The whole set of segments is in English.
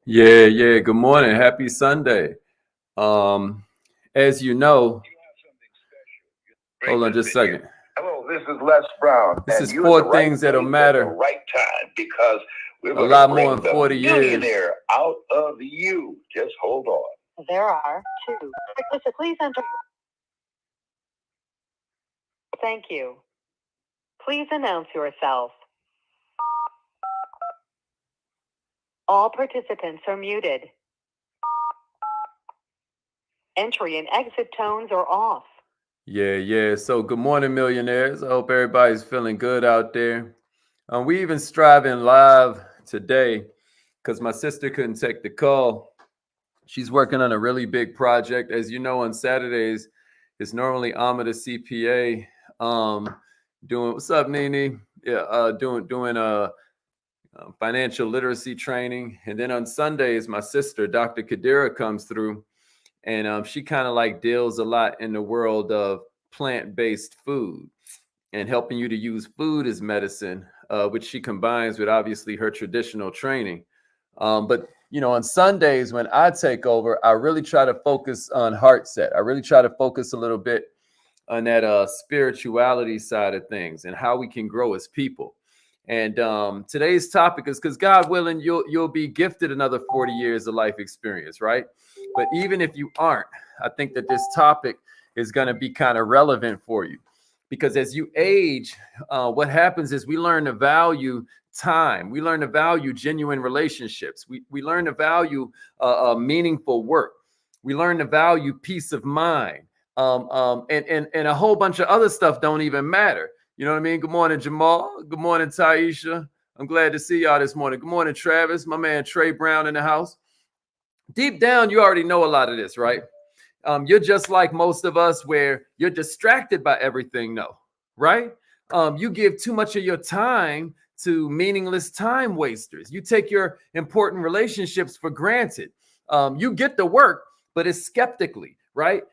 Yeah. Good morning. Happy Sunday. Um, as you know, hold on just a second. Hello, this is Les Brown, This and is you're in the four right things that'll place at the matter right time because we're a going to lot more bring in the 40 years. millionaire out of you. Just hold on. There are two. Please enter. Thank you. Please announce yourself. All participants are muted. Entry and exit tones are off. Yeah. So good morning, millionaires. I hope everybody's feeling good out there. We even striving live today because my sister couldn't take the call. She's working on a really big project. As you know, on Saturdays, it's normally Amma the CPA doing what's up, Nene? Yeah, doing financial literacy training. And then on Sundays, my sister, Dr. Kadira, comes through and she kind of like deals a lot in the world of plant-based food and helping you to use food as medicine, which she combines with obviously her traditional training. But on Sundays when I take over, I really try to focus on heart set. I really try to focus a little bit on that spirituality side of things and how we can grow as people. And today's topic is because God willing, you'll be gifted another 40 years of life experience, right? But even if you aren't, I think that this topic is going to be kind of relevant for you because as you age, what happens is we learn to value time. We learn to value genuine relationships. We learn to value meaningful work. We learn to value peace of mind. And a whole bunch of other stuff don't even matter. You know what I mean? Good morning, Jamal. Good morning, Taisha. I'm glad to see y'all this morning. Good morning, Travis. My man Trey Brown in the house. Deep down, you already know a lot of this, right? You're just like most of us where you're distracted by everything, no, right? You give too much of your time to meaningless time wasters. You take your important relationships for granted. You get to work, but it's skeptically, right?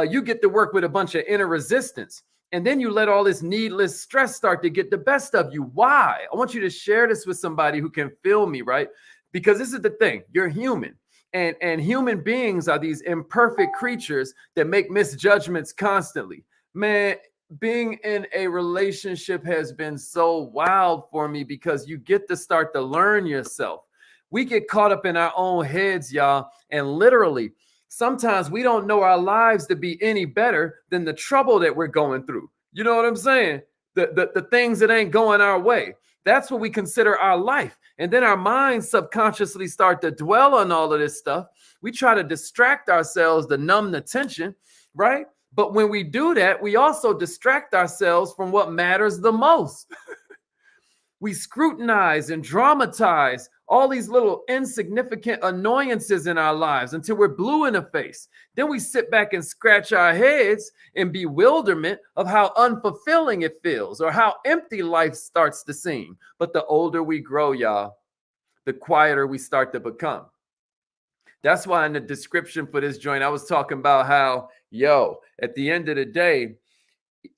You get to work with a bunch of inner resistance. And then you let all this needless stress start to get the best of you. Why? I want you to share this with somebody who can feel me, right? Because this is the thing. You're human. And human beings are these imperfect creatures that make misjudgments constantly. Man, being in a relationship has been so wild for me because you get to start to learn yourself. We get caught up in our own heads, y'all, and literally sometimes we don't know our lives to be any better than the trouble that we're going through. You know what I'm saying? The things that ain't going our way. That's what we consider our life. And then our minds subconsciously start to dwell on all of this stuff. We try to distract ourselves to numb the tension, right? But when we do that, we also distract ourselves from what matters the most. We scrutinize and dramatize all these little insignificant annoyances in our lives until we're blue in the face. Then we sit back and scratch our heads in bewilderment of how unfulfilling it feels or how empty life starts to seem. But the older we grow, y'all, the quieter we start to become. That's why in the description for this joint, I was talking about how, at the end of the day,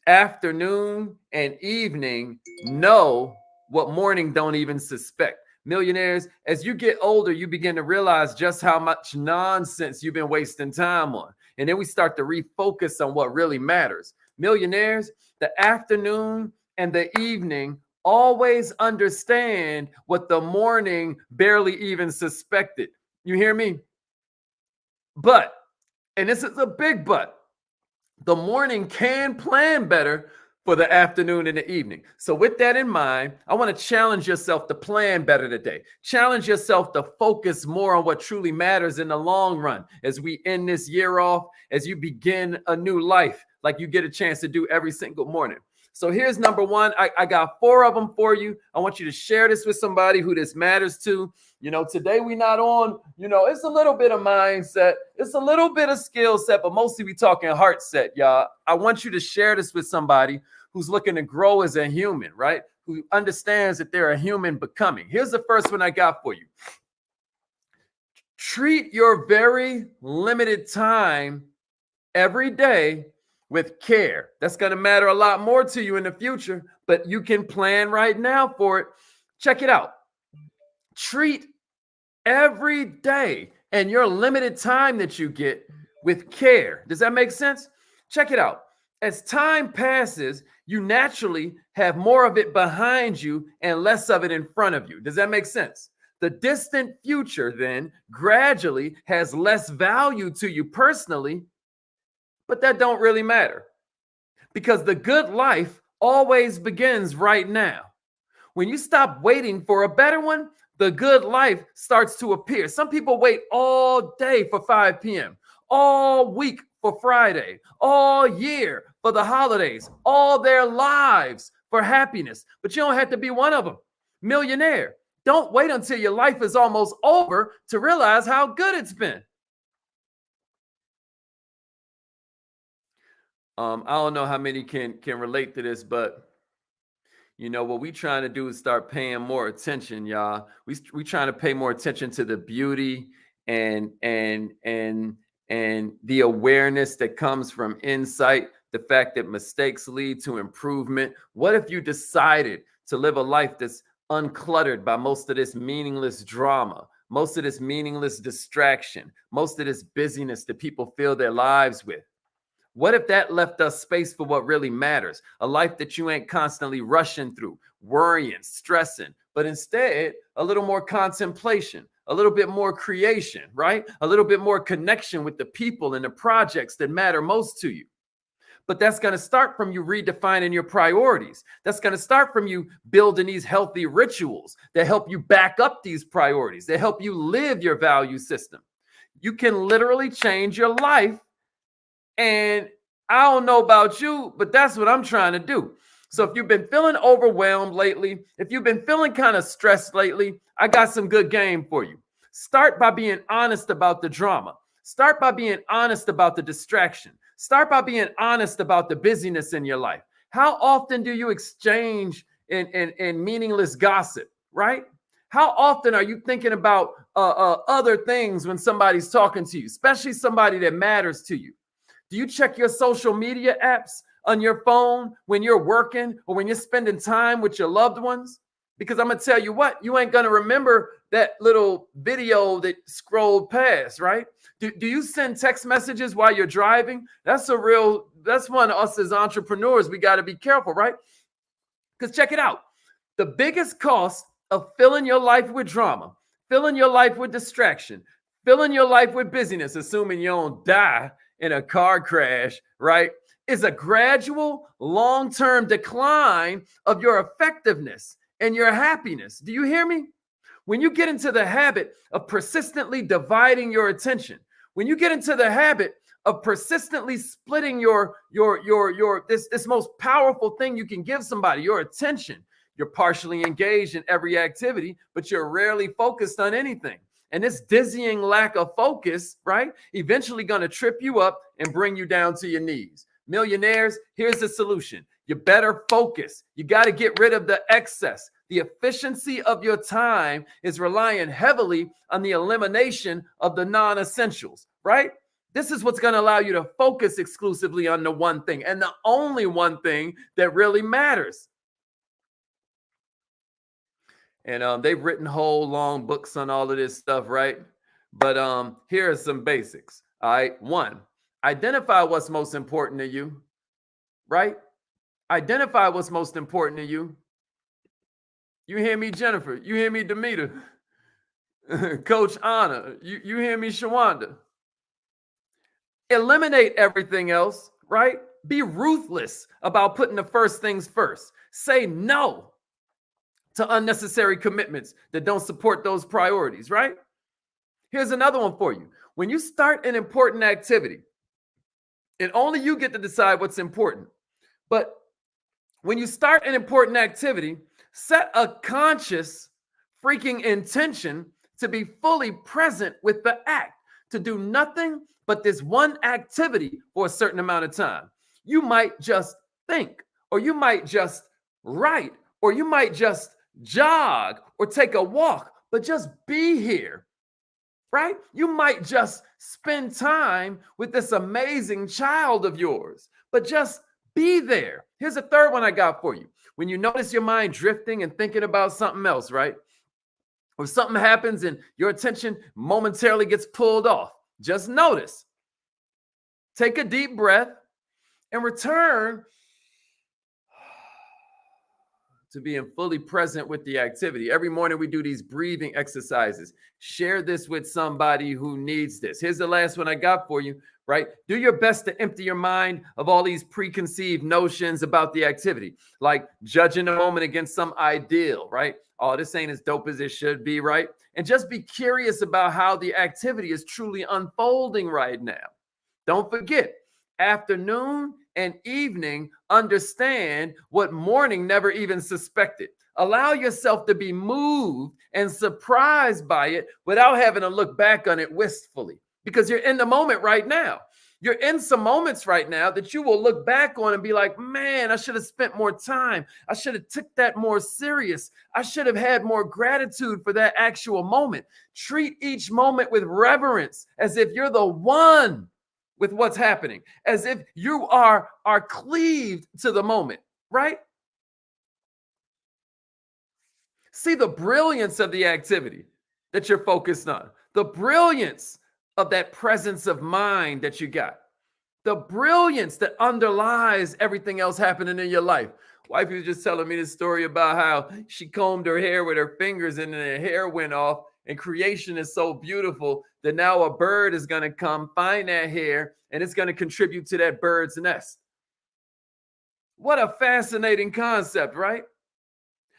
afternoon and evening know what morning don't even suspect. Millionaires, as you get older, you begin to realize just how much nonsense you've been wasting time on. And then we start to refocus on what really matters. Millionaires, the afternoon and the evening always understand what the morning barely even suspected. You hear me? But, and this is a big but, the morning can plan better for the afternoon and the evening. So with that in mind, I want to challenge yourself to plan better today. Challenge yourself to focus more on what truly matters in the long run as we end this year off, as you begin a new life like you get a chance to do every single morning. So here's number one. I got 4 of them for you. I want you to share this with somebody who this matters to. Today we not on, it's a little bit of mindset. It's a little bit of skill set, but mostly we talking heart set, y'all. I want you to share this with somebody who's looking to grow as a human, right? Who understands that they're a human becoming. Here's the first one I got for you. Treat your very limited time every day with care. That's going to matter a lot more to you in the future, but you can plan right now for it. Check it out. Treat every day and your limited time that you get with care. Does that make sense? Check it out. As time passes, you naturally have more of it behind you and less of it in front of you. Does that make sense? The distant future then gradually has less value to you personally, but that don't really matter because the good life always begins right now. When you stop waiting for a better one, the good life starts to appear. Some people wait all day for 5 p.m., all week for Friday, all year for the holidays, all their lives for happiness. But you don't have to be one of them. Millionaire, don't wait until your life is almost over to realize how good it's been. I don't know how many can relate to this, but you know what we trying to do is start paying more attention, y'all. We trying to pay more attention to the beauty and the awareness that comes from insight, the fact that mistakes lead to improvement. What if you decided to live a life that's uncluttered by most of this meaningless drama, most of this meaningless distraction, most of this busyness that people fill their lives with? What if that left us space for what really matters? A life that you ain't constantly rushing through, worrying, stressing, but instead a little more contemplation, a little bit more creation, right? A little bit more connection with the people and the projects that matter most to you. But that's going to start from you redefining your priorities. That's going to start from you building these healthy rituals that help you back up these priorities, that help you live your value system. You can literally change your life. And I don't know about you, but that's what I'm trying to do. So if you've been feeling overwhelmed lately, if you've been feeling kind of stressed lately, I got some good game for you. Start by being honest about the drama. Start by being honest about the distraction. Start by being honest about the busyness in your life. How often do you exchange in meaningless gossip, right? How often are you thinking about other things when somebody's talking to you, especially somebody that matters to you? Do you check your social media apps on your phone when you're working or when you're spending time with your loved ones? Because I'm going to tell you what, you ain't going to remember that little video that scrolled past, right? Do you send text messages while you're driving? That's one of us as entrepreneurs, we got to be careful, right? Because check it out. The biggest cost of filling your life with drama, filling your life with distraction, filling your life with busyness, assuming you don't die in a car crash, right, is a gradual long-term decline of your effectiveness and your happiness. Do you hear me? When you get into the habit of persistently dividing your attention, when you get into the habit of persistently splitting this most powerful thing you can give somebody, your attention, you're partially engaged in every activity, but you're rarely focused on anything. And this dizzying lack of focus, right, eventually going to trip you up and bring you down to your knees. Millionaires, here's the solution. You better focus. You got to get rid of the excess. The efficiency of your time is relying heavily on the elimination of the non-essentials, right? This is what's going to allow you to focus exclusively on the one thing and the only one thing that really matters. And they've written whole long books on all of this stuff, right? But here are some basics. All right. 1, identify what's most important to you, right? Identify what's most important to you. You hear me, Jennifer? You hear me, Demeter? Coach Anna? You hear me, Shawanda? Eliminate everything else, right? Be ruthless about putting the first things first. Say no to unnecessary commitments that don't support those priorities, right? Here's another one for you. When you start an important activity, and only you get to decide what's important, but when you start an important activity, set a conscious freaking intention to be fully present with the act, to do nothing but this one activity for a certain amount of time. You might just think, or you might just write, or you might just jog or take a walk, but just be here, right? You might just spend time with this amazing child of yours, but just be there. Here's a third one I got for you. When you notice your mind drifting and thinking about something else, right? or something happens and your attention momentarily gets pulled off, just notice. Take a deep breath and return to being fully present with the activity. Every morning we do these breathing exercises. Share this with somebody who needs this. Here's the last one I got for you, right? Do your best to empty your mind of all these preconceived notions about the activity, like judging a moment against some ideal, right? Oh, this ain't as dope as it should be, right? And just be curious about how the activity is truly unfolding right now. Don't forget, afternoon and evening understand what morning never even suspected. Allow yourself to be moved and surprised by it without having to look back on it wistfully, because you're in the moment right now. You're in some moments right now that you will look back on and be like, man, I should have spent more time. I should have took that more serious. I should have had more gratitude for that actual moment. Treat each moment with reverence, as if you're the one with what's happening, as if you are cleaved to the moment, right? See the brilliance of the activity that you're focused on, the brilliance of that presence of mind that you got, the brilliance that underlies everything else happening in your life. Wife was just telling me this story about how she combed her hair with her fingers and then her hair went off. And creation is so beautiful that now a bird is going to come find that hair and it's going to contribute to that bird's nest. What a fascinating concept, right?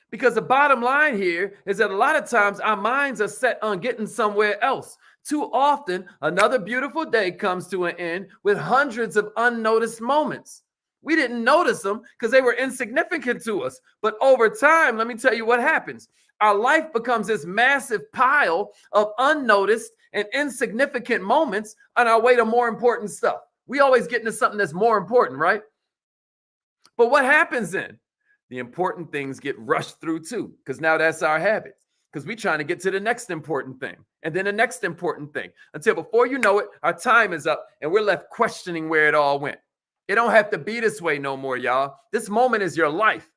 Because the bottom line here is that a lot of times our minds are set on getting somewhere else. Too often, another beautiful day comes to an end with hundreds of unnoticed moments. We didn't notice them because they were insignificant to us. But over time, let me tell you what happens. Our life becomes this massive pile of unnoticed and insignificant moments on our way to more important stuff. We always get into something that's more important, right? But what happens then? The important things get rushed through too, because now that's our habit. Because we're trying to get to the next important thing and then the next important thing until before you know it, our time is up and we're left questioning where it all went. It don't have to be this way no more, y'all. This moment is your life.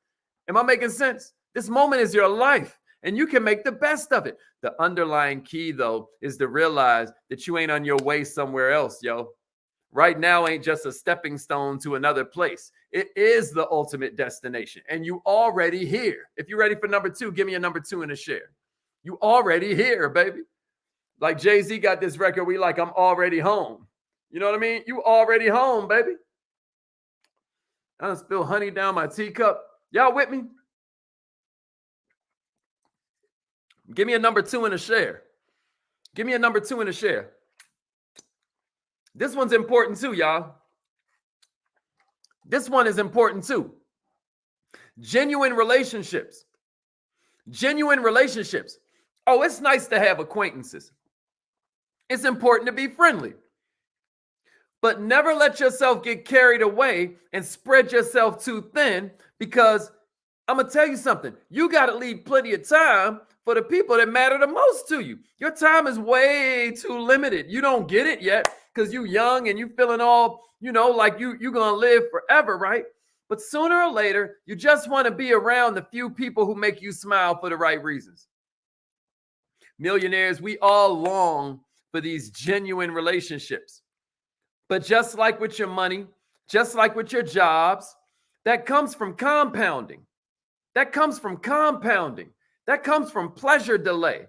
Am I making sense? This moment is your life and you can make the best of it. The underlying key, though, is to realize that you ain't on your way somewhere else, yo. Right now ain't just a stepping stone to another place. It is the ultimate destination and you already here. If you're ready for number 2, give me a number 2 in a share. You already here, baby. Like Jay-Z got this record, we like, I'm already home. You know what I mean? You already home, baby. I done spilled honey down my teacup. Y'all with me? Give me a number 2 in a share. Give me a number 2 in a share. This one's important too, y'all. This one is important too. Genuine relationships. Genuine relationships. Oh, it's nice to have acquaintances. It's important to be friendly. But never let yourself get carried away and spread yourself too thin, because I'm going to tell you something. You got to leave plenty of time for the people that matter the most to you. Your time is way too limited. You don't get it yet because you're young and you feeling all, like you're going to live forever, right? But sooner or later, you just want to be around the few people who make you smile for the right reasons. Millionaires, we all long for these genuine relationships. But just like with your money, just like with your jobs, that comes from compounding. That comes from compounding. That comes from pleasure delay.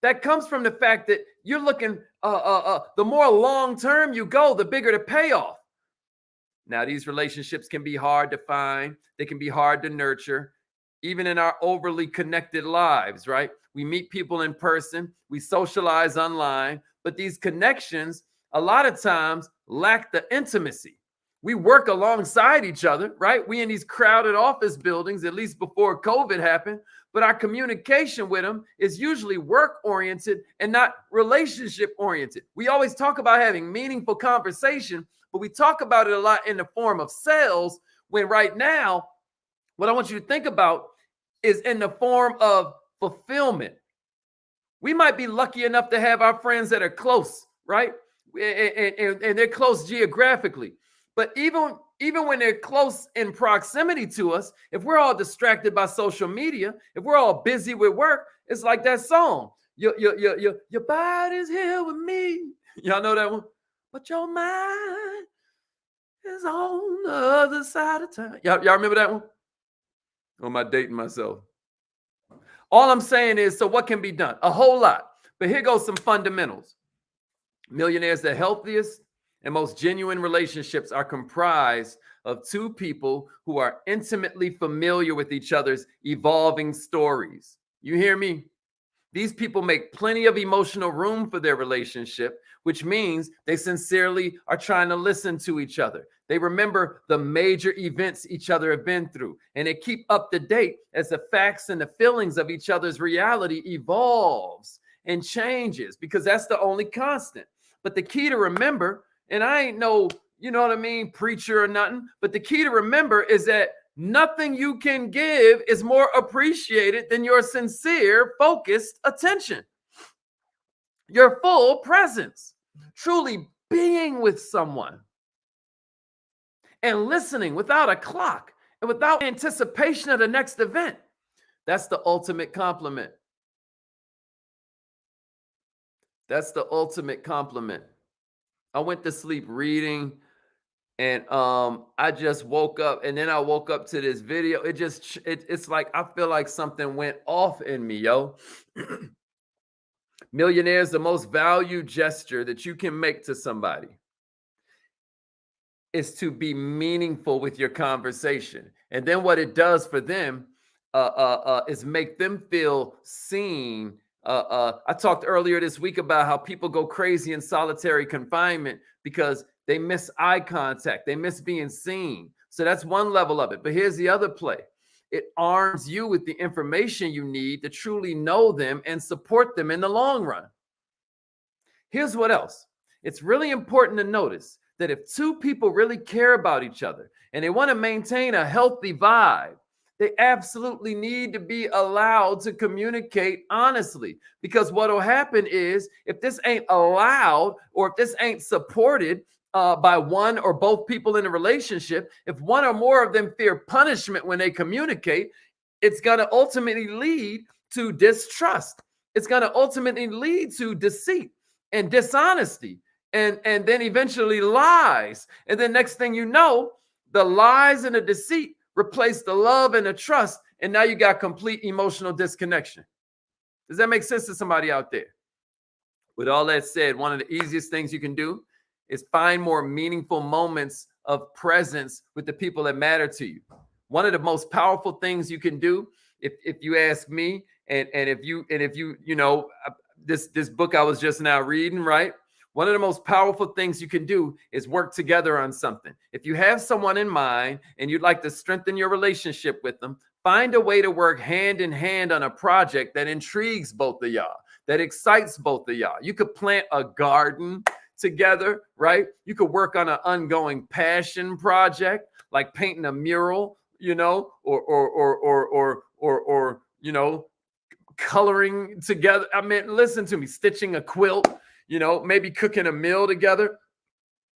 That comes from the fact that you're looking, the more long-term you go, the bigger the payoff. Now, these relationships can be hard to find. They can be hard to nurture, even in our overly connected lives, right? We meet people in person, we socialize online, but these connections, a lot of times, lack the intimacy. We work alongside each other, right? We in these crowded office buildings, at least before COVID happened, but our communication with them is usually work-oriented and not relationship-oriented. We always talk about having meaningful conversation, but we talk about it a lot in the form of sales, when right now, what I want you to think about is in the form of fulfillment. We might be lucky enough to have our friends that are close, right? And they're close geographically. But even when they're close in proximity to us, if we're all distracted by social media, if we're all busy with work, It's like that song. Your body's here with me. Y'all know that one? But your mind is on the other side of time. Y'all remember that one? Or am I dating myself? All I'm saying is, so what can be done? A whole lot. But here goes some fundamentals. Millionaires, the healthiest and most genuine relationships are comprised of two people who are intimately familiar with each other's evolving stories. You hear me? These people make plenty of emotional room for their relationship, which means they sincerely are trying to listen to each other. They remember the major events each other have been through, and they keep up to date as the facts and the feelings of each other's reality evolves and changes, because that's the only constant. But the key to remember, and I ain't no, you know what I mean, preacher or nothing, but the key to remember is that nothing you can give is more appreciated than your sincere, focused attention. Your full presence, truly being with someone and listening without a clock and without anticipation of the next event. That's the ultimate compliment. That's the ultimate compliment. I went to sleep reading, and I just woke up, and then I woke up to this video. It's like I feel like something went off in me, yo. Millionaires, the most valued gesture that you can make to somebody is to be meaningful with your conversation. And then what it does for them is make them feel seen. I talked earlier this week about how people go crazy in solitary confinement because they miss eye contact. They miss being seen. So that's one level of it. But here's the other play. It arms you with the information you need to truly know them and support them in the long run. Here's what else. It's really important to notice that if two people really care about each other and they want to maintain a healthy vibe, they absolutely need to be allowed to communicate honestly. Because what will happen is, if this ain't allowed, or if this ain't supported by one or both people in a relationship, if one or more of them fear punishment when they communicate, it's going to ultimately lead to distrust. It's going to ultimately lead to deceit and dishonesty, and then eventually lies. And then next thing you know, the lies and the deceit replace the love and the trust, and now you got complete emotional disconnection. Does that make sense to somebody out there? With all that said, one of the easiest things you can do is find more meaningful moments of presence with the people that matter to you. One of the most powerful things you can do, if you ask me, and if you know, this book I was just now reading, right? One of the most powerful things you can do is work together on something. If you have someone in mind and you'd like to strengthen your relationship with them, find a way to work hand in hand on a project that intrigues both of y'all, that excites both of y'all. You could plant a garden together, right? You could work on an ongoing passion project, like painting a mural, you know, or you know, coloring together. I mean, listen to me, stitching a quilt, you know, maybe cooking a meal together,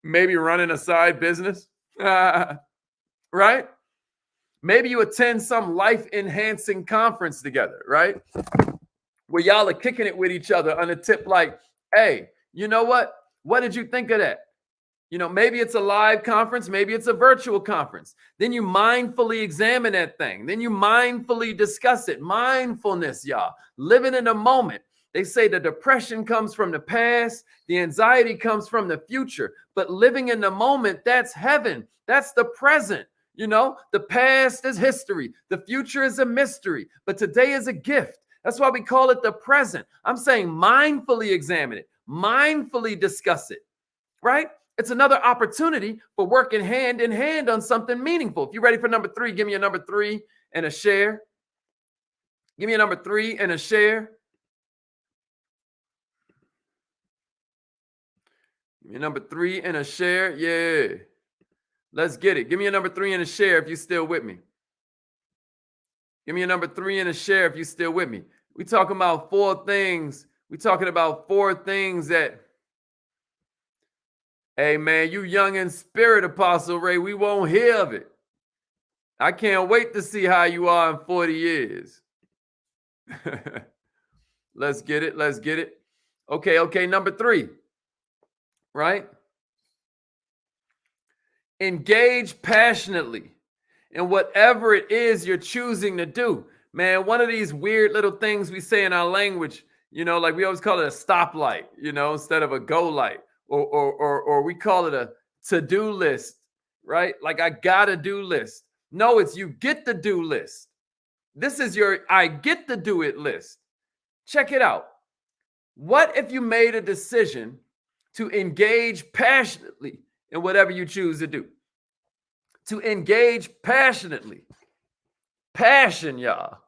maybe running a side business, right? Maybe you attend some life-enhancing conference together, right? Where y'all are kicking it with each other on a tip like, hey, you know what? What did you think of that? You know, maybe it's a live conference, maybe it's a virtual conference. Then you mindfully examine that thing. Then you mindfully discuss it. Mindfulness, y'all. Living in the moment. They say the depression comes from the past, the anxiety comes from the future. But living in the moment, that's heaven. That's the present. You know, the past is history. The future is a mystery. But today is a gift. That's why we call it the present. I'm saying mindfully examine it. Mindfully discuss it. Right? It's another opportunity for working hand in hand on something meaningful. If you're ready for number 3, give me a number 3 and a share. Give me a number 3 and a share. Give me a number 3 and a share. Yeah. Let's get it. Give me a number 3 and a share if you're still with me. Give me a number 3 and a share if you're still with me. We're talking about 4 things. We're talking about 4 things that, hey, man, you young in spirit, Apostle Ray, we won't hear of it. I can't wait to see how you are in 40 years. Let's get it. Let's get it. Okay. Number 3, right? Engage passionately in whatever it is you're choosing to do. Man, one of these weird little things we say in our language, like we always call it a stoplight, instead of a go light, or we call it a to-do list, right? Like I gotta do list. No, it's you get the do list. This is your I get to do it list. Check it out. What if you made a decision to engage passionately in whatever you choose to do? To engage passionately. Passion, y'all.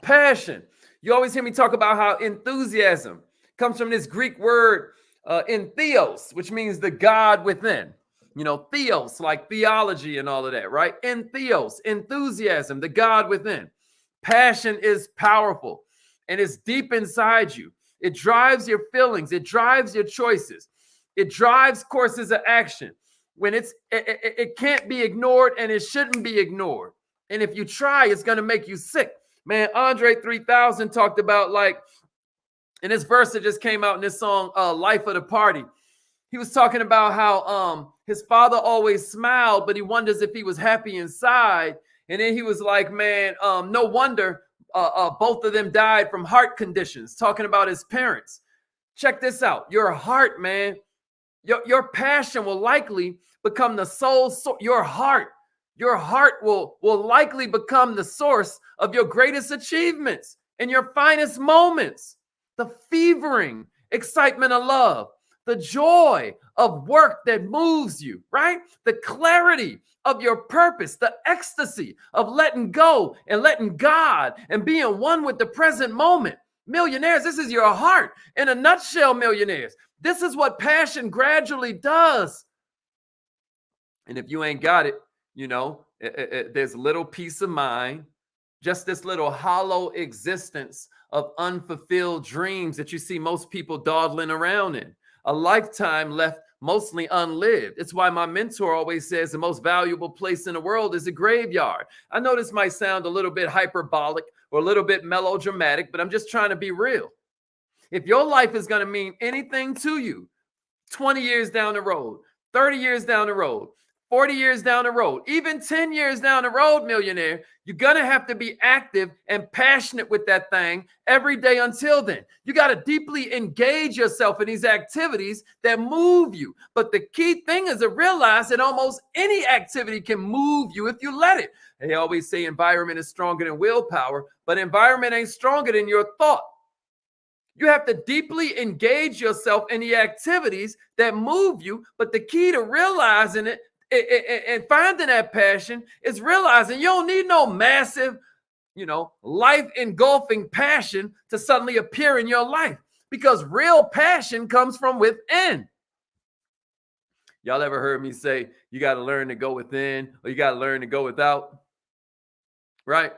Passion. You always hear me talk about how enthusiasm comes from this Greek word entheos, which means the God within. Theos, like theology and all of that, right? Entheos, enthusiasm, the God within. Passion is powerful and it's deep inside you. It drives your feelings. It drives your choices. It drives courses of action. When it can't be ignored and it shouldn't be ignored. And if you try, it's going to make you sick. Man, Andre 3000 talked about, like, in this verse that just came out in this song, Life of the Party. He was talking about how his father always smiled, but he wonders if he was happy inside. And then he was like, man, no wonder both of them died from heart conditions, talking about his parents. Check this out. Your heart, man, your passion will likely become the sole your heart will likely become the source of your greatest achievements and your finest moments. The fevering excitement of love, the joy of work that moves you, right? The clarity of your purpose, the ecstasy of letting go and letting God and being one with the present moment. Millionaires, this is your heart. In a nutshell, millionaires, this is what passion gradually does. And if you ain't got it, there's little peace of mind, just this little hollow existence of unfulfilled dreams that you see most people dawdling around in. A lifetime left mostly unlived. It's why my mentor always says the most valuable place in the world is a graveyard. I know this might sound a little bit hyperbolic or a little bit melodramatic, but I'm just trying to be real. If your life is going to mean anything to you 20 years down the road, 30 years down the road, 40 years down the road, even 10 years down the road, millionaire, you're going to have to be active and passionate with that thing every day until then. You got to deeply engage yourself in these activities that move you. But the key thing is to realize that almost any activity can move you if you let it. They always say environment is stronger than willpower, but environment ain't stronger than your thought. You have to deeply engage yourself in the activities that move you. But the key to realizing it and finding that passion is realizing you don't need no massive, life engulfing passion to suddenly appear in your life, because real passion comes from within. Y'all ever heard me say you got to learn to go within, or you got to learn to go without? Right?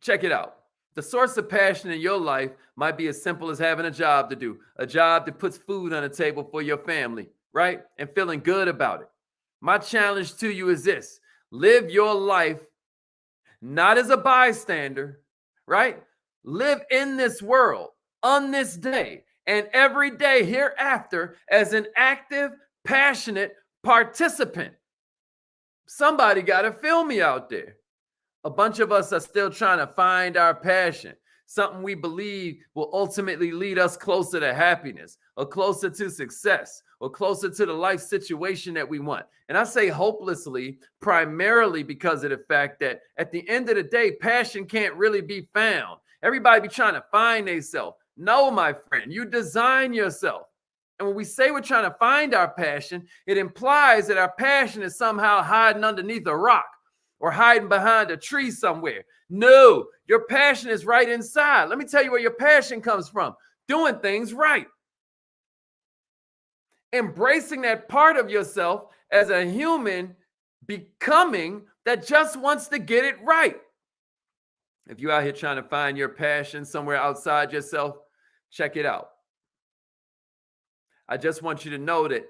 Check it out. The source of passion in your life might be as simple as having a job to do, a job that puts food on the table for your family, right? And feeling good about it. My challenge to you is this: live your life not as a bystander, right? Live in this world on this day and every day hereafter as an active, passionate participant. Somebody got to feel me out there. A bunch of us are still trying to find our passion, something we believe will ultimately lead us closer to happiness or closer to success or closer to the life situation that we want. And I say hopelessly, primarily because of the fact that at the end of the day, passion can't really be found. Everybody be trying to find themselves. No, my friend, you design yourself. And when we say we're trying to find our passion, it implies that our passion is somehow hiding underneath a rock or hiding behind a tree somewhere. No, your passion is right inside. Let me tell you where your passion comes from: doing things right. Embracing that part of yourself as a human becoming that just wants to get it right. If you're out here trying to find your passion somewhere outside yourself, check it out. I just want you to know that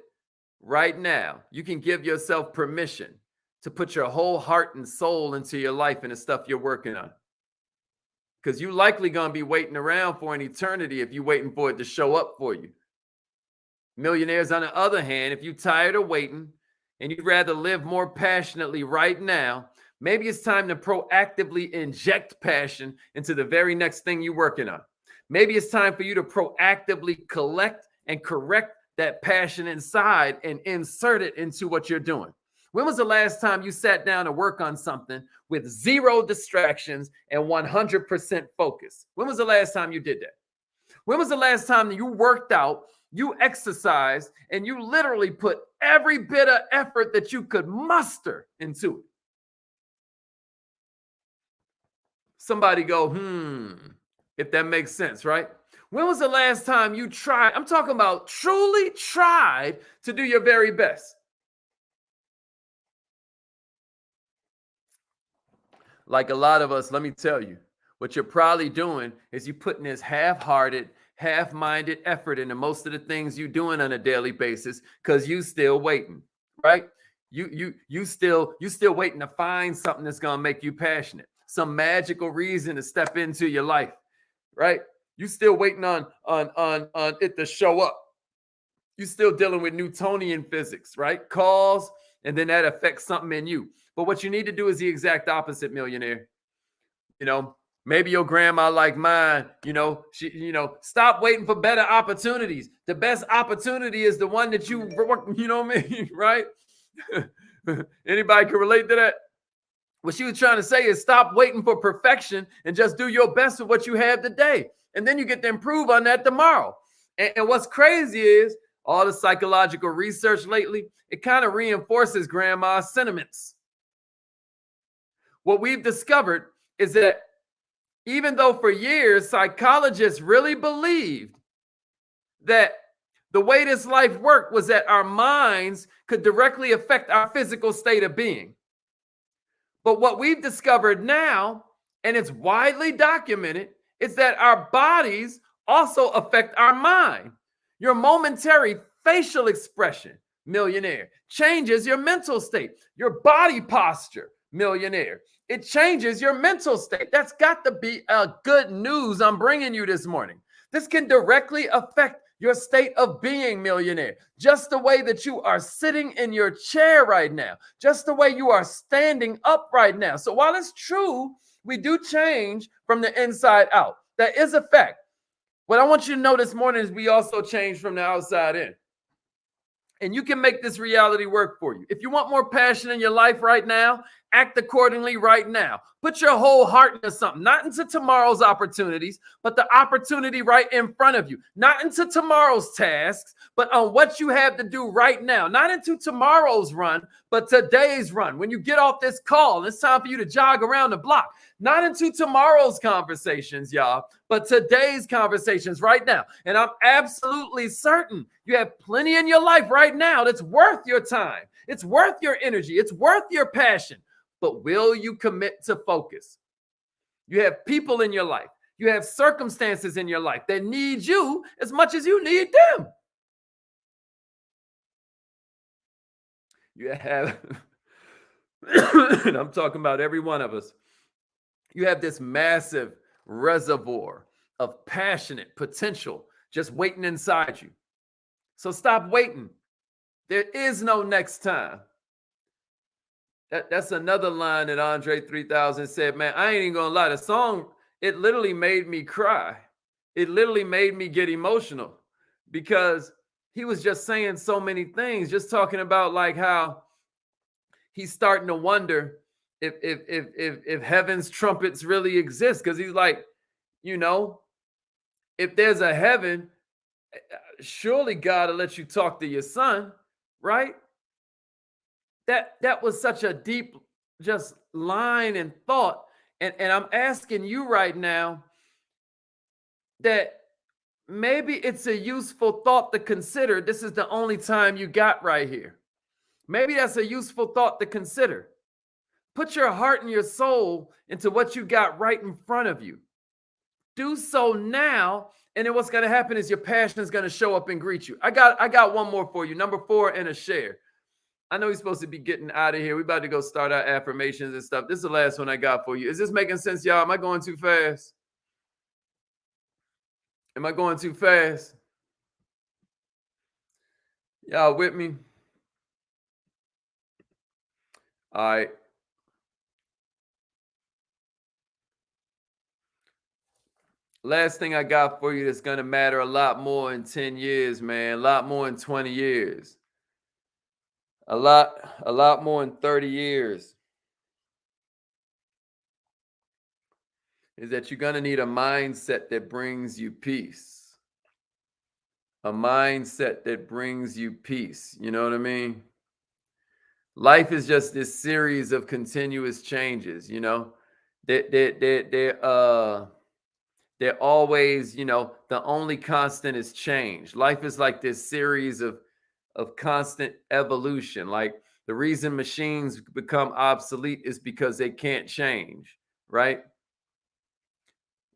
right now, you can give yourself permission to put your whole heart and soul into your life and the stuff you're working on. because you likely going to be waiting around for an eternity if you're waiting for it to show up for you. Millionaires, on the other hand, if you're tired of waiting and you'd rather live more passionately right now, maybe it's time to proactively inject passion into the very next thing you're working on. Maybe it's time for you to proactively collect and correct that passion inside and insert it into what you're doing. When was the last time you sat down to work on something with zero distractions and 100% focus? When was the last time you did that? When was the last time you worked out, you exercised, and you literally put every bit of effort that you could muster into it? Somebody go, if that makes sense, right? When was the last time you tried? I'm talking about truly tried to do your very best. Like a lot of us, let me tell you, what you're probably doing is you putting this half-hearted, half-minded effort into most of the things you're doing on a daily basis because you still waiting, right? You still waiting to find something that's gonna make you passionate, some magical reason to step into your life, right? You still waiting on it to show up. You still dealing with Newtonian physics, right? Cause, and then that affects something in you. But what you need to do is the exact opposite, millionaire. Maybe your grandma like mine, stop waiting for better opportunities. The best opportunity is the one that you work, you know what I mean, right? Anybody can relate to that? What she was trying to say is stop waiting for perfection and just do your best with what you have today. And then you get to improve on that tomorrow. And what's crazy is all the psychological research lately, it kind of reinforces grandma's sentiments. What we've discovered is that even though for years psychologists really believed that the way this life worked was that our minds could directly affect our physical state of being. But what we've discovered now, and it's widely documented, is that our bodies also affect our mind. Your momentary facial expression, millionaire, changes your mental state, your body posture, millionaire. It changes your mental state. That's got to be a good news I'm bringing you this morning. This can directly affect your state of being, millionaire. Just the way that you are sitting in your chair right now, just the way you are standing up right now. So while it's true, we do change from the inside out. That is a fact. What I want you to know this morning is we also change from the outside in. And you can make this reality work for you. If you want more passion in your life right now, act accordingly right now. Put your whole heart into something, not into tomorrow's opportunities, but the opportunity right in front of you. Not into tomorrow's tasks, but on what you have to do right now. Not into tomorrow's run, but today's run. When you get off this call, it's time for you to jog around the block. Not into tomorrow's conversations, y'all, but today's conversations right now. And I'm absolutely certain you have plenty in your life right now that's worth your time. It's worth your energy. It's worth your passion. But will you commit to focus? You have people in your life. You have circumstances in your life that need you as much as you need them. You have, and I'm talking about every one of us. You have this massive reservoir of passionate potential just waiting inside you. So stop waiting. There is no next time. That's another line that Andre 3000 said, man, I ain't even gonna lie. The song, it literally made me cry. It literally made me get emotional because he was just saying so many things, just talking about like how he's starting to wonder if heaven's trumpets really exist. Because he's like, if there's a heaven, surely God will let you talk to your son, right? That was such a deep just line and thought. And I'm asking you right now that maybe it's a useful thought to consider. This is the only time you got right here. Maybe that's a useful thought to consider. Put your heart and your soul into what you got right in front of you. Do so now, and then what's going to happen is your passion is going to show up and greet you. I got one more for you. Number 4, and a share. I know he's supposed to be getting out of here. We're about to go start our affirmations and stuff. This is the last one I got for you. Is this making sense, y'all? Am I going too fast? Am I going too fast? Y'all with me? All right. Last thing I got for you that's going to matter a lot more in 10 years, man. A lot more in 20 years. A lot more in 30 years. Is that you're going to need a mindset that brings you peace. A mindset that brings you peace. You know what I mean? Life is just this series of continuous changes, you know. They're always, you know, the only constant is change. Life is like this series of constant evolution. Like the reason machines become obsolete is because they can't change, right?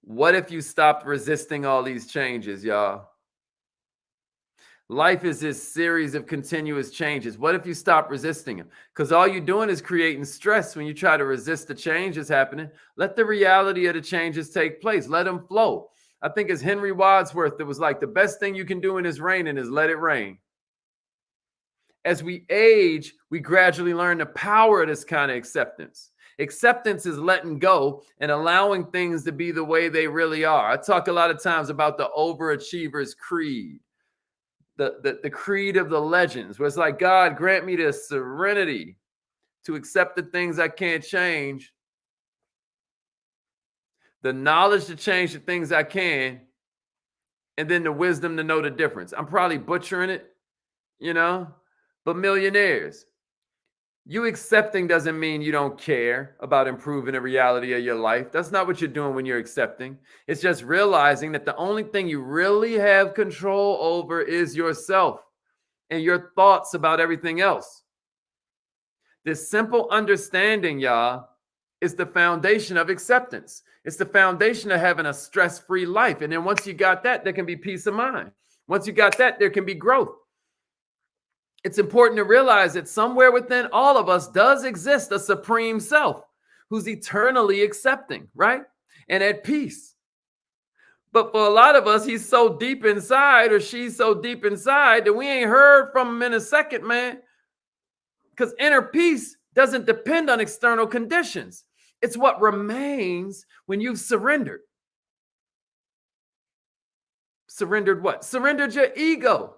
What if you stopped resisting all these changes, y'all? Life is this series of continuous changes. What if you stop resisting them? Because all you're doing is creating stress when you try to resist the changes happening. Let the reality of the changes take place. Let them flow. I think it's Henry Wadsworth that was like, the best thing you can do in this raining is let it rain. As we age, we gradually learn the power of this kind of acceptance. Acceptance is letting go and allowing things to be the way they really are. I talk a lot of times about the overachiever's creed. The creed of the legends, where it's like, God, grant me the serenity to accept the things I can't change, the knowledge to change the things I can, and then the wisdom to know the difference. I'm probably butchering it, you know, but millionaires, you accepting doesn't mean you don't care about improving the reality of your life. That's not what you're doing when you're accepting. It's just realizing that the only thing you really have control over is yourself and your thoughts about everything else. This simple understanding, y'all, is the foundation of acceptance. It's the foundation of having a stress-free life. And then once you got that, there can be peace of mind. Once you got that, there can be growth. It's important to realize that somewhere within all of us does exist a supreme self who's eternally accepting, right? And at peace. But for a lot of us, he's so deep inside, or she's so deep inside, that we ain't heard from him in a second, man. Because inner peace doesn't depend on external conditions. It's what remains when you've surrendered. Surrendered what? Surrendered your ego.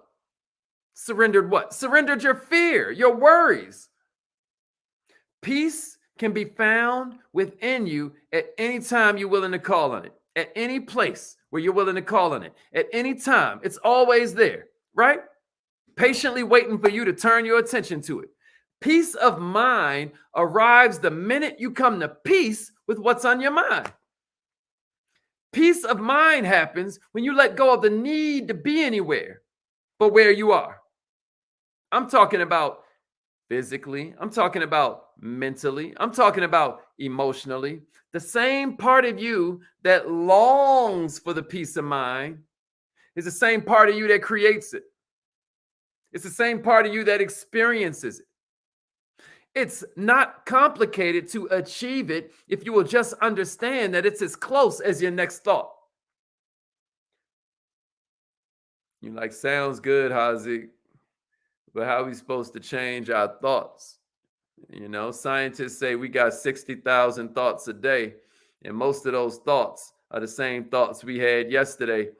Surrendered what? Surrendered your fear, your worries. Peace can be found within you at any time you're willing to call on it, at any place where you're willing to call on it, at any time. It's always there, right? Patiently waiting for you to turn your attention to it. Peace of mind arrives the minute you come to peace with what's on your mind. Peace of mind happens when you let go of the need to be anywhere but where you are. I'm talking about physically. I'm talking about mentally. I'm talking about emotionally. The same part of you that longs for the peace of mind is the same part of you that creates it. It's the same part of you that experiences it. It's not complicated to achieve it if you will just understand that it's as close as your next thought. You're like, sounds good, Haziq. But how are we supposed to change our thoughts? You know, scientists say we got 60,000 thoughts a day, and most of those thoughts are the same thoughts we had yesterday,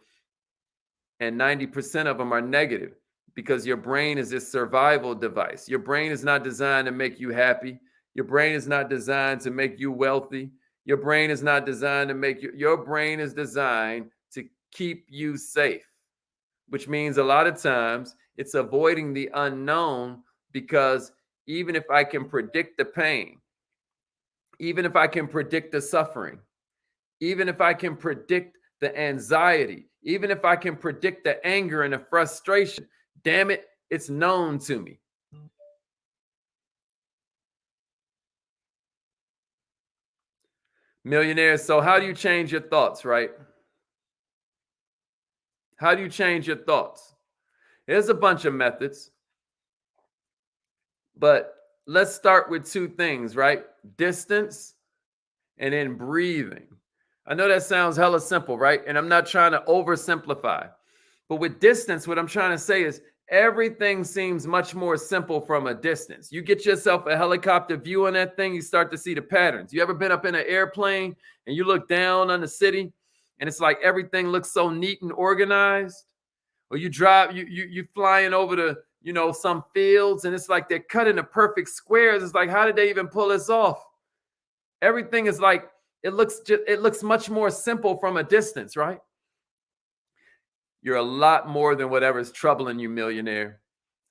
and 90% of them are negative because your brain is this survival device. Your brain is not designed to make you happy. Your brain is not designed to make you wealthy. Your brain is not designed to make you, your brain is designed to keep you safe, which means a lot of times it's avoiding the unknown, because even if I can predict the pain, even if I can predict the suffering, even if I can predict the anxiety, even if I can predict the anger and the frustration, damn it, it's known to me. Millionaires, so how do you change your thoughts, right? How do you change your thoughts? There's a bunch of methods, but let's start with two things, right? Distance and then breathing. I know that sounds hella simple, right? And I'm not trying to oversimplify. But with distance, what I'm trying to say is everything seems much more simple from a distance. You get yourself a helicopter view on that thing, you start to see the patterns. You ever been up in an airplane and you look down on the city and it's like everything looks so neat and organized? Or you drive, you flying over to, some fields and it's like they're cut into perfect squares. It's like, how did they even pull this off? Everything is like, it looks much more simple from a distance, right? You're a lot more than whatever's troubling you, millionaire.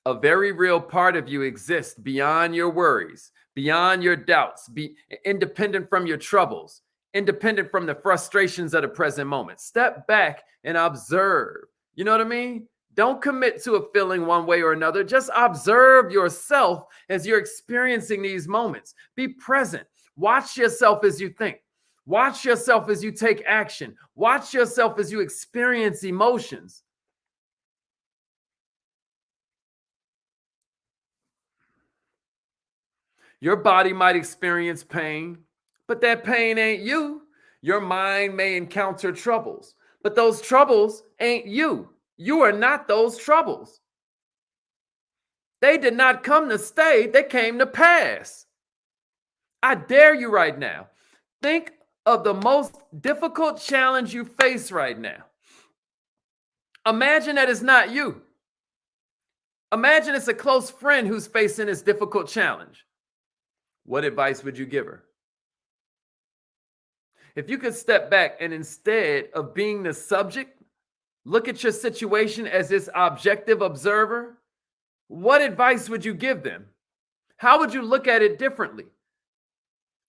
A very real part of you exists beyond your worries, beyond your doubts, be independent from your troubles, independent from the frustrations of the present moment. Step back and observe. You know what I mean? Don't commit to a feeling one way or another. Just observe yourself as you're experiencing these moments. Be present. Watch yourself as you think. Watch yourself as you take action. Watch yourself as you experience emotions. Your body might experience pain, but that pain ain't you. Your mind may encounter troubles, but those troubles ain't you. You are not those troubles. They did not come to stay, they came to pass. I dare you right now. Think of the most difficult challenge you face right now. Imagine that it's not you. Imagine it's a close friend who's facing this difficult challenge. What advice would you give her? If you could step back and instead of being the subject, look at your situation as this objective observer, what advice would you give them? How would you look at it differently?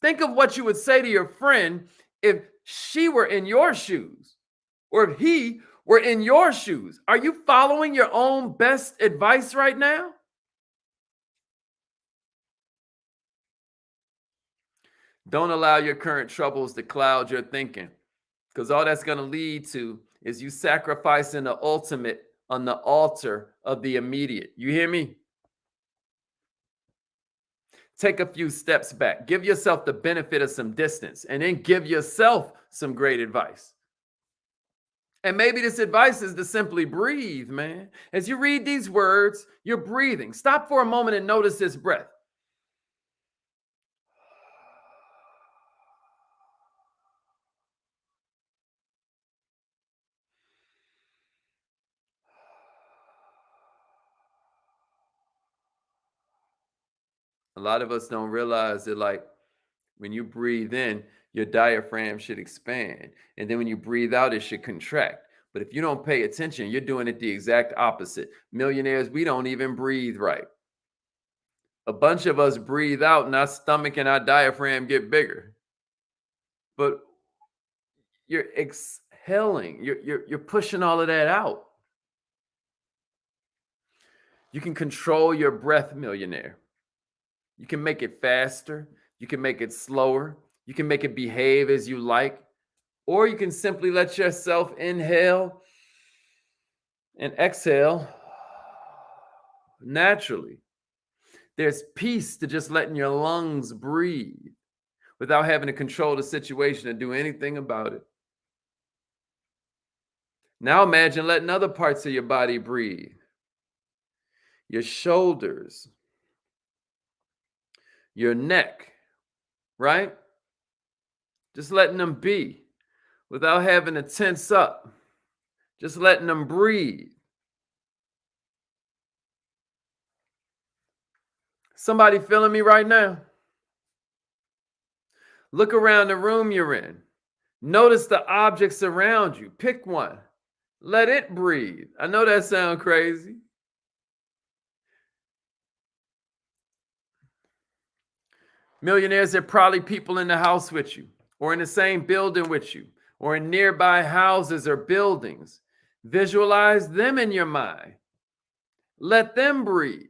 Think of what you would say to your friend if she were in your shoes, or if he were in your shoes. Are you following your own best advice right now? Don't allow your current troubles to cloud your thinking, because all that's going to lead to is you sacrificing the ultimate on the altar of the immediate. You hear me? Take a few steps back. Give yourself the benefit of some distance, and then give yourself some great advice. And maybe this advice is to simply breathe, man. As you read these words, you're breathing. Stop for a moment and notice this breath. A lot of us don't realize that, like, when you breathe in, your diaphragm should expand. And then when you breathe out, it should contract. But if you don't pay attention, you're doing it the exact opposite. Millionaires, we don't even breathe right. A bunch of us breathe out and our stomach and our diaphragm get bigger. But you're exhaling. You're pushing all of that out. You can control your breath, millionaire. You can make it faster. You can make it slower. You can make it behave as you like. Or you can simply let yourself inhale and exhale naturally. There's peace to just letting your lungs breathe without having to control the situation and do anything about it. Now imagine letting other parts of your body breathe. Your shoulders, your neck, right? Just letting them be without having to tense up. Just letting them breathe. Somebody feeling me right now? Look around the room you're in. Notice the objects around you. Pick one. Let it breathe. I know that sounds crazy. Millionaires, there are probably people in the house with you, or in the same building with you, or in nearby houses or buildings. Visualize them in your mind. Let them breathe.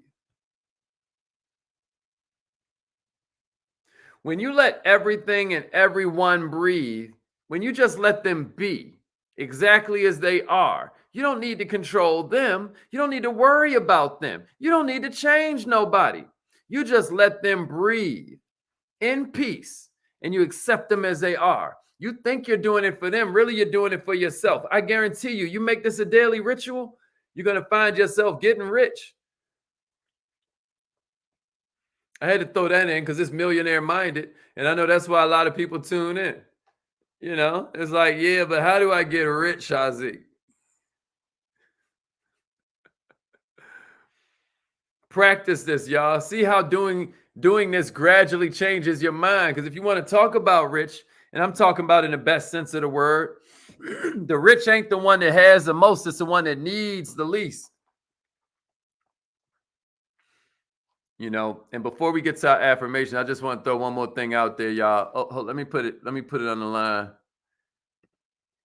When you let everything and everyone breathe, when you just let them be exactly as they are, you don't need to control them. You don't need to worry about them. You don't need to change nobody. You just let them breathe in peace, and you accept them as they are. You think you're doing it for them. Really, you're doing it for yourself. I guarantee you, you make this a daily ritual, you're going to find yourself getting rich. I had to throw that in because it's millionaire minded. And I know that's why a lot of people tune in. You know, it's like, yeah, but how do I get rich, Haziq? Practice this, y'all. See how doing this gradually changes your mind. Because if you want to talk about rich, and I'm talking about in the best sense of the word, the rich ain't the one that has the most. It's the one that needs the least. You know, and before we get to our affirmation, I just want to throw one more thing out there, y'all. Oh, let me put it on the line.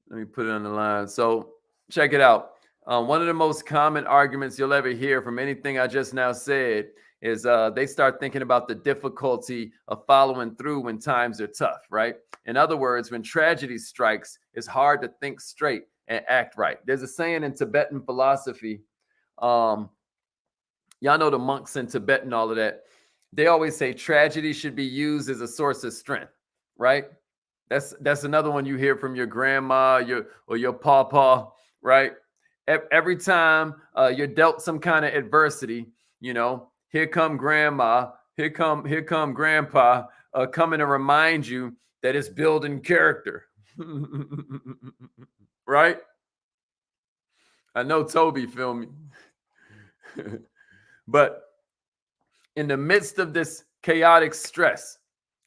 Let me put it on the line. So check it out. One of the most common arguments you'll ever hear from anything I just now said is they start thinking about the difficulty of following through when times are tough, right? In other words, when tragedy strikes, it's hard to think straight and act right. There's a saying in Tibetan philosophy. Y'all know the monks in Tibet and all of that. They always say tragedy should be used as a source of strength, right? That's another one you hear from your grandma, your pawpaw, right? Every time you're dealt some kind of adversity, you know, here come grandma, here come grandpa, coming to remind you that it's building character, right? I know Toby feel me. But in the midst of this chaotic stress,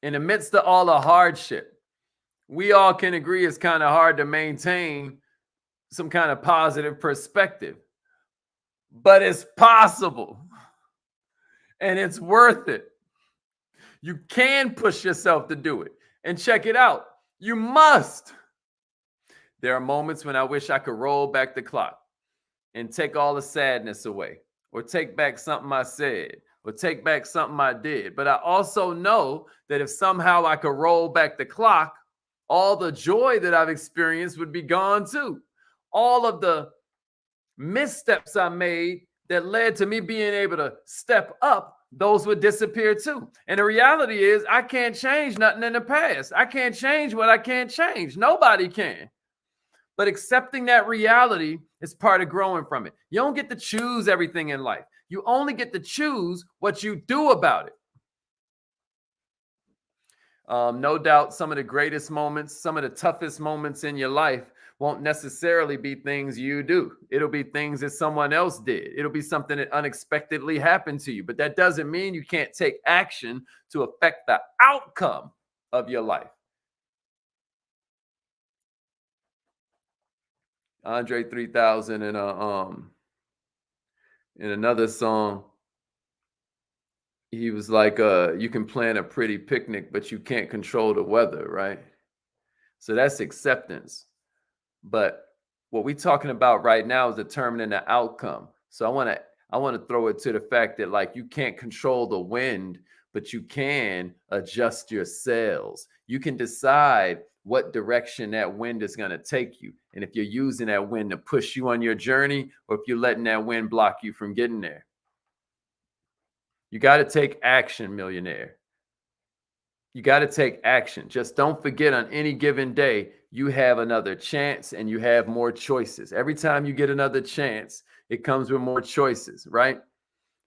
in the midst of all the hardship, we all can agree it's kind of hard to maintain some kind of positive perspective. But it's possible. And it's worth it. You can push yourself to do it. And check it out. You must. There are moments when I wish I could roll back the clock and take all the sadness away, or take back something I said, or take back something I did. But I also know that if somehow I could roll back the clock, all the joy that I've experienced would be gone too. All of the missteps I made that led to me being able to step up, those would disappear too. And the reality is I can't change nothing in the past. I can't change what I can't change. Nobody can. But accepting that reality is part of growing from it. You don't get to choose everything in life. You only get to choose what you do about it. No doubt some of the greatest moments, some of the toughest moments in your life won't necessarily be things you do. It'll be things that someone else did. It'll be something that unexpectedly happened to you. But that doesn't mean you can't take action to affect the outcome of your life. Andre 3000 in another song, he was like, you can plan a pretty picnic, but you can't control the weather, right? So that's acceptance. But what we're talking about right now is determining the outcome. So I want to throw it to the fact that, like, you can't control the wind, but you can adjust your sails. You can decide what direction that wind is going to take you. And if you're using that wind to push you on your journey, or if you're letting that wind block you from getting there. You got to take action, millionaire. You got to take action. Just don't forget, on any given day, you have another chance and you have more choices. Every time you get another chance, it comes with more choices, right?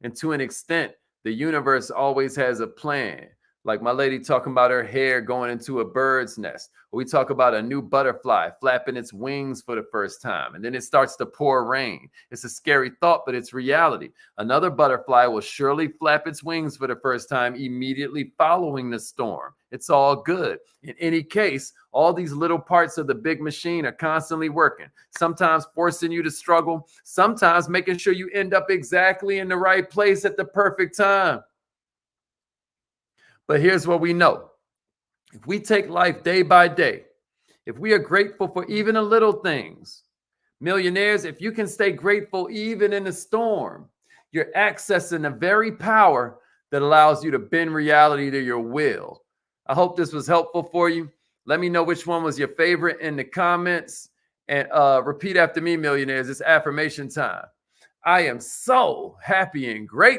And to an extent, the universe always has a plan. Like my lady talking about her hair going into a bird's nest. Or we talk about a new butterfly flapping its wings for the first time, and then it starts to pour rain. It's a scary thought, but it's reality. Another butterfly will surely flap its wings for the first time immediately following the storm. It's all good. In any case, all these little parts of the big machine are constantly working, sometimes forcing you to struggle, sometimes making sure you end up exactly in the right place at the perfect time. But here's what we know. If we take life day by day, if we are grateful for even the little things, millionaires, if you can stay grateful even in the storm, you're accessing the very power that allows you to bend reality to your will. I hope this was helpful for you. Let me know which one was your favorite in the comments. And repeat after me, millionaires. It's affirmation time. I am so happy and grateful